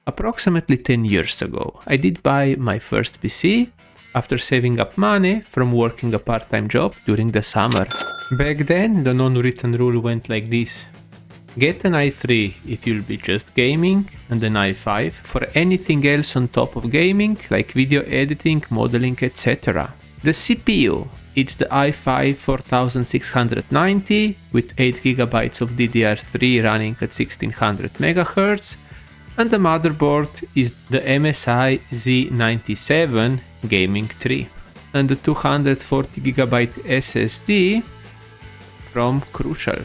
Approximately 10 years ago, I did buy my first PC after saving up money from working a part-time job during the summer. Back then, the non-written rule went like this. Get an i3 if you'll be just gaming, and an i5 for anything else on top of gaming, like video editing, modeling, etc. The CPU, it's the i5 4690 with 8GB of DDR3 running at 1600 MHz, and the motherboard is the MSI Z97 Gaming 3, and the 240GB SSD from Crucial.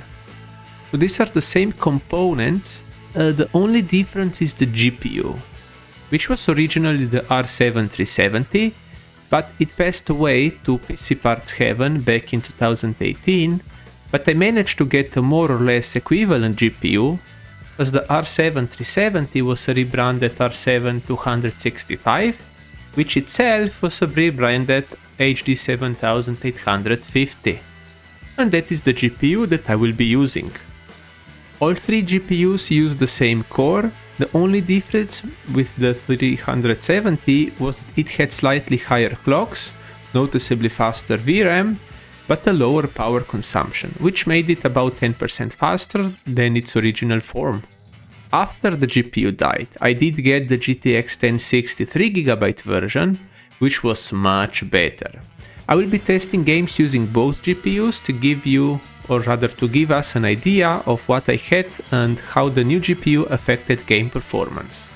So these are the same components, the only difference is the GPU, which was originally the R7 370, but it passed away to PC Parts Heaven back in 2018, but I managed to get a more or less equivalent GPU, as the R7 370 was rebranded R7 265, which itself was rebranded HD 7850. And that is the GPU that I will be using. All three GPUs use the same core, the only difference with the 370 was that it had slightly higher clocks, noticeably faster VRAM, but a lower power consumption, which made it about 10% faster than its original form. After the GPU died, I did get the GTX 1060 3GB version, which was much better. I will be testing games using both GPUs to give you, or rather to give us an idea of what I had and how the new GPU affected game performance.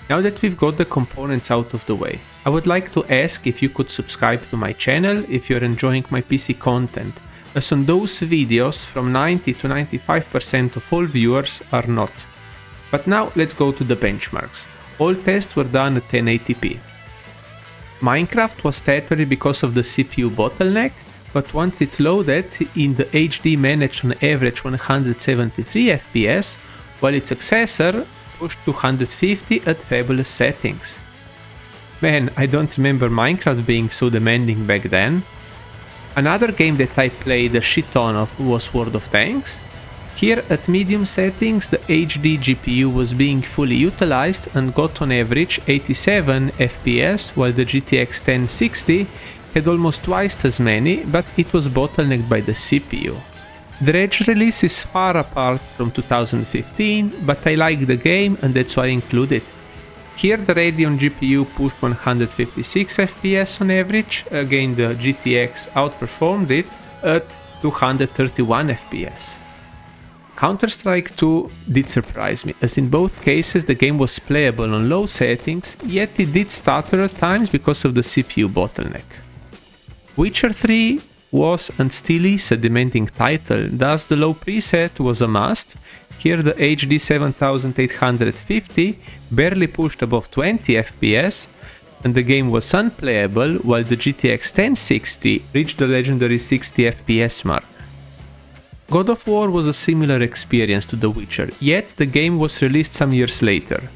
Now that we've got the components out of the way, I would like to ask if you could subscribe to my channel if you're enjoying my PC content, as on those videos from 90 to 95% of all viewers are not. But now let's go to the benchmarks. All tests were done at 1080p. Minecraft was stuttery because of the CPU bottleneck, but once it loaded in the HD managed on average 173 FPS, while its successor pushed to 150 at fabulous settings. Man, I don't remember Minecraft being so demanding back then. Another game that I played a shit ton of was World of Tanks. Here at medium settings the HD GPU was being fully utilized and got on average 87 FPS, while the GTX 1060 had almost twice as many, but it was bottlenecked by the CPU. The Rage release is far apart from 2015, but I like the game and that's why I include it. Here the Radeon GPU pushed 156 FPS on average, again the GTX outperformed it at 231 FPS. Counter-Strike 2 did surprise me, as in both cases the game was playable on low settings, yet it did stutter at times because of the CPU bottleneck. Witcher 3 was and still is a demanding title, thus the low preset was a must. Here the HD 7850 barely pushed above 20 FPS, and the game was unplayable, while the GTX 1060 reached the legendary 60 FPS mark. God of War was a similar experience to The Witcher, yet the game was released some years later.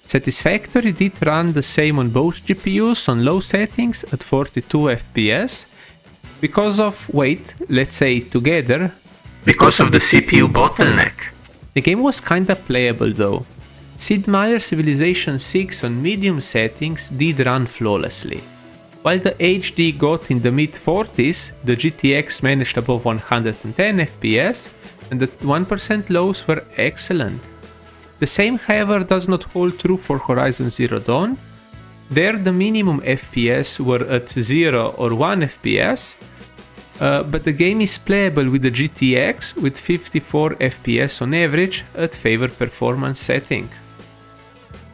Satisfactory did run the same on both GPUs on low settings at 42 FPS, because of, wait, let's say it together, because of the CPU bottleneck. The game was kinda playable though. Sid Meier's Civilization 6 on medium settings did run flawlessly. While the HD got in the mid-40s, the GTX managed above 110 FPS, and the 1% lows were excellent. The same, however, does not hold true for Horizon Zero Dawn. There the minimum FPS were at 0 or 1 FPS, but the game is playable with the GTX with 54 FPS on average at favored performance setting.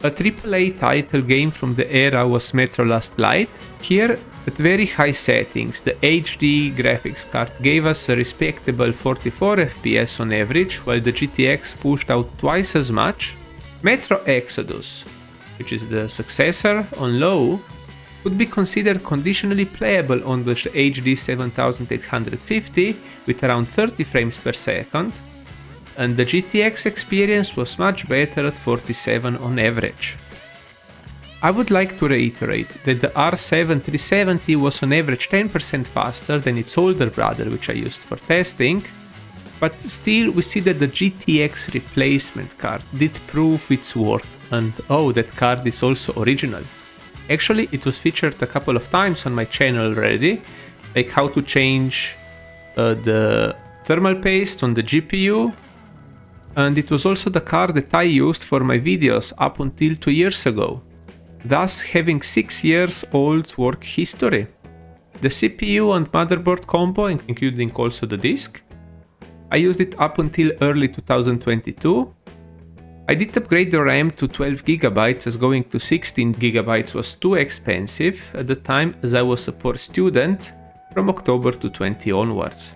A AAA title game from the era was Metro Last Light. Here, at very high settings, the HD graphics card gave us a respectable 44 FPS on average, while the GTX pushed out twice as much. Metro Exodus, which is the successor on low, could be considered conditionally playable on the HD 7850 with around 30 frames per second, and the GTX experience was much better at 47 on average. I would like to reiterate that the R7 370 was on average 10% faster than its older brother, which I used for testing, but still we see that the GTX replacement card did prove its worth. and oh, that card is also original. Actually, it was featured a couple of times on my channel already, like how to change the thermal paste on the GPU, and it was also the card that I used for my videos up until 2 years ago, thus having 6 years old work history. The CPU and motherboard combo, including also the disk, I used it up until early 2022. I did upgrade the RAM to 12GB as going to 16GB was too expensive at the time, as I was a poor student from October 2020 onwards.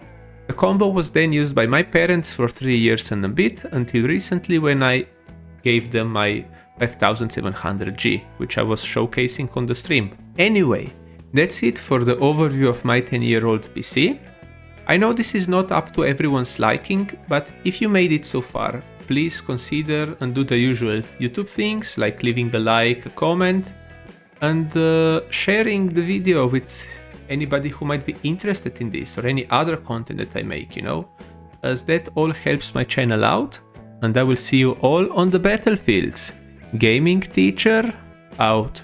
The combo was then used by my parents for 3 years and a bit, until recently when I gave them my 5700G, which I was showcasing on the stream. Anyway, that's it for the overview of my 10-year-old PC. I know this is not up to everyone's liking, but if you made it so far, please consider and do the usual YouTube things like leaving a like, a comment, and sharing the video with anybody who might be interested in this or any other content that I make, as that all helps my channel out, and I will see you all on the battlefields. Gaming Teacher out.